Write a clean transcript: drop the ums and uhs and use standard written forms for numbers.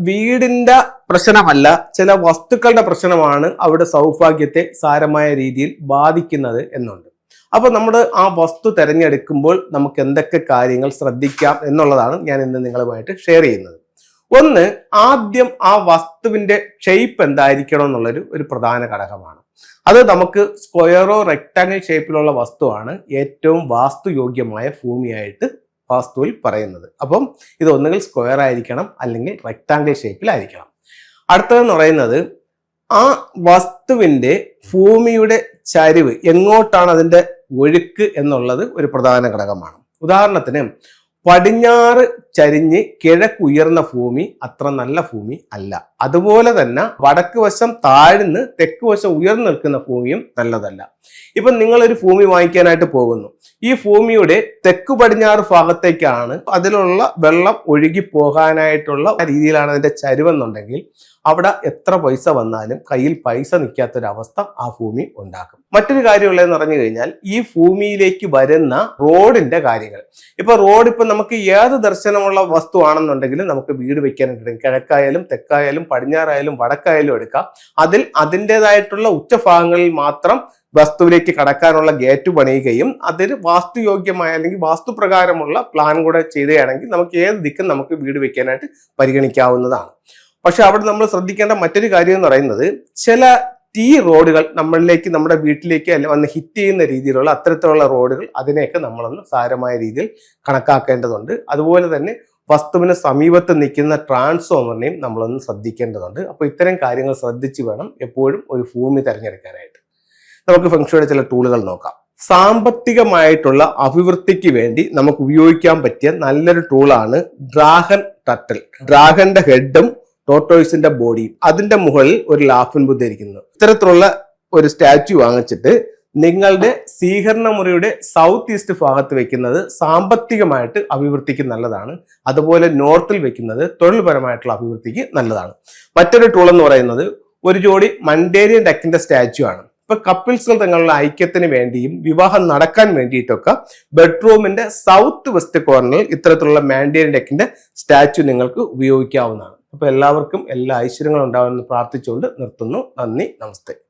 വീടിന്റെ പ്രശ്നമല്ല, ചില വസ്തുക്കളുടെ പ്രശ്നമാണ് അവിടെ സൗഭാഗ്യത്തെ സാരമായ രീതിയിൽ ബാധിക്കുന്നത് എന്നുണ്ട്. അപ്പൊ നമ്മൾ ആ വസ്തു തിരഞ്ഞെടുക്കുമ്പോൾ നമുക്ക് എന്തൊക്കെ കാര്യങ്ങൾ ശ്രദ്ധിക്കാം എന്നുള്ളതാണ് ഞാൻ ഇന്ന് നിങ്ങളുമായിട്ട് ഷെയർ ചെയ്യുന്നത്. ഒന്ന്, ആദ്യം ആ വസ്തുവിന്റെ ഷേപ്പ് എന്തായിരിക്കണം എന്നുള്ളൊരു ഒരു പ്രധാന ഘടകമാണ്. അത് നമുക്ക് സ്ക്വയറോ റെക്ടാങ്കിൾ ഷേപ്പിലുള്ള വസ്തുവാണ് ഏറ്റവും വാസ്തുയോഗ്യമായ ഭൂമിയായിട്ട് വാസ്തുവിൽ പറയുന്നത്. അപ്പം ഇത് ഒന്നുകിൽ സ്ക്വയർ ആയിരിക്കണം അല്ലെങ്കിൽ റെക്ടാങ്കിൾ ഷേപ്പിലായിരിക്കണം. അടുത്തതെന്ന് പറയുന്നത് ആ വസ്തുവിന്റെ ഭൂമിയുടെ ചരിവ് എങ്ങോട്ടാണ് അതിന്റെ ഒഴുക്ക് എന്നുള്ളത് ഒരു പ്രധാന ഘടകമാണ്. ഉദാഹരണത്തിന് പടിഞ്ഞാറ് ചരിഞ്ഞ് കിഴക്കുയർന്ന ഭൂമി അത്ര നല്ല ഭൂമി അല്ല. അതുപോലെ തന്നെ വടക്ക് വശം താഴ്ന്ന് തെക്ക് വശം ഉയർന്നു നിൽക്കുന്ന ഭൂമിയും നല്ലതല്ല. ഇപ്പൊ നിങ്ങളൊരു ഭൂമി വാങ്ങിക്കാനായിട്ട് പോകുന്നു. ഈ ഭൂമിയുടെ തെക്ക് പടിഞ്ഞാറ് ഭാഗത്തേക്കാണ് അതിലുള്ള വെള്ളം ഒഴുകി പോകാനായിട്ടുള്ള രീതിയിലാണ് അതിന്റെ ചരിവെന്നുണ്ടെങ്കിൽ അവിടെ എത്ര പൈസ വന്നാലും കയ്യിൽ പൈസ നിൽക്കാത്തൊരവസ്ഥ ആ ഭൂമി ഉണ്ടാക്കും. മറ്റൊരു കാര്യമുള്ളതെന്ന് പറഞ്ഞു കഴിഞ്ഞാൽ ഈ ഭൂമിയിലേക്ക് വരുന്ന റോഡിന്റെ കാര്യങ്ങൾ. ഇപ്പൊ നമുക്ക് ഏത് ദർശനമുള്ള വസ്തു ആണെന്നുണ്ടെങ്കിലും നമുക്ക് വീട് വെക്കാനായിട്ട് കിഴക്കായാലും തെക്കായാലും പടിഞ്ഞാറായാലും വടക്കായാലും എടുക്കാം. അതിൽ അതിൻ്റെതായിട്ടുള്ള ഉച്ചഭാഗങ്ങളിൽ മാത്രം വസ്തുവിലേക്ക് കടക്കാനുള്ള ഗേറ്റ് പണിയുകയും അതിന് വാസ്തുയോഗ്യമായ അല്ലെങ്കിൽ വാസ്തുപ്രകാരമുള്ള പ്ലാൻ കൂടെ ചെയ്യുകയാണെങ്കിൽ നമുക്ക് ഏത് ദിക്കും നമുക്ക് വീട് വെക്കാനായിട്ട് പരിഗണിക്കാവുന്നതാണ്. പക്ഷെ അവിടെ നമ്മൾ ശ്രദ്ധിക്കേണ്ട മറ്റൊരു കാര്യം എന്ന് പറയുന്നത് ചില റോഡുകൾ നമ്മളിലേക്ക് നമ്മുടെ വീട്ടിലേക്ക് അല്ല വന്ന് ഹിറ്റ് ചെയ്യുന്ന രീതിയിലുള്ള അത്തരത്തിലുള്ള റോഡുകൾ അതിനെയൊക്കെ നമ്മളൊന്ന് സാരമായ രീതിയിൽ കണക്കാക്കേണ്ടതുണ്ട്. അതുപോലെ തന്നെ വസ്തുവിന് സമീപത്ത് നിൽക്കുന്ന ട്രാൻസ്ഫോമറിനെയും നമ്മളൊന്ന് ശ്രദ്ധിക്കേണ്ടതുണ്ട്. അപ്പോൾ ഇത്തരം കാര്യങ്ങൾ ശ്രദ്ധിച്ച് വേണം എപ്പോഴും ഒരു ഭൂമി തിരഞ്ഞെടുക്കാനായിട്ട്. നമുക്ക് ഫെങ്ഷുയുടെ ചില ടൂളുകൾ നോക്കാം. സാമ്പത്തികമായിട്ടുള്ള അഭിവൃദ്ധിക്ക് വേണ്ടി നമുക്ക് ഉപയോഗിക്കാൻ പറ്റിയ നല്ലൊരു ടൂളാണ് ഡ്രാഗൺ ടർട്ടിൽ. ഡ്രാഗന്റെ ഹെഡും ടോർട്ടോയ്സിന്റെ ബോഡിയും അതിന്റെ മുകളിൽ ഒരു ലാഫിൻ ബുദ്ധ ഇരിക്കുന്നു. ഇത്തരത്തിലുള്ള ഒരു സ്റ്റാച്യു വാങ്ങിച്ചിട്ട് നിങ്ങളുടെ സ്വീകരണ മുറിയുടെ സൗത്ത് ഈസ്റ്റ് ഭാഗത്ത് വെക്കുന്നത് സാമ്പത്തികമായിട്ട് അഭിവൃദ്ധിക്ക് നല്ലതാണ്. അതുപോലെ നോർത്തിൽ വെക്കുന്നത് തൊഴിൽപരമായിട്ടുള്ള അഭിവൃദ്ധിക്ക് നല്ലതാണ്. മറ്റൊരു ടൂൾ എന്ന് പറയുന്നത് ഒരു ജോഡി മണ്ടേരിയൻ ഡക്കിന്റെ സ്റ്റാച്യു ആണ്. ഇപ്പൊ കപ്പിൾസുകൾ തങ്ങളുടെ ഐക്യത്തിന് വേണ്ടിയും വിവാഹം നടക്കാൻ വേണ്ടിയിട്ടൊക്കെ ബെഡ്റൂമിന്റെ സൗത്ത് വെസ്റ്റ് കോർണറിൽ ഇത്തരത്തിലുള്ള മാൻഡേരിയൻ ഡക്കിന്റെ സ്റ്റാച്യു നിങ്ങൾക്ക് ഉപയോഗിക്കാവുന്നതാണ്. അപ്പൊ എല്ലാവർക്കും എല്ലാ ഐശ്വര്യങ്ങളും ഉണ്ടാവുമെന്ന് പ്രാർത്ഥിച്ചുകൊണ്ട് നിർത്തുന്നു. നന്ദി, നമസ്തേ.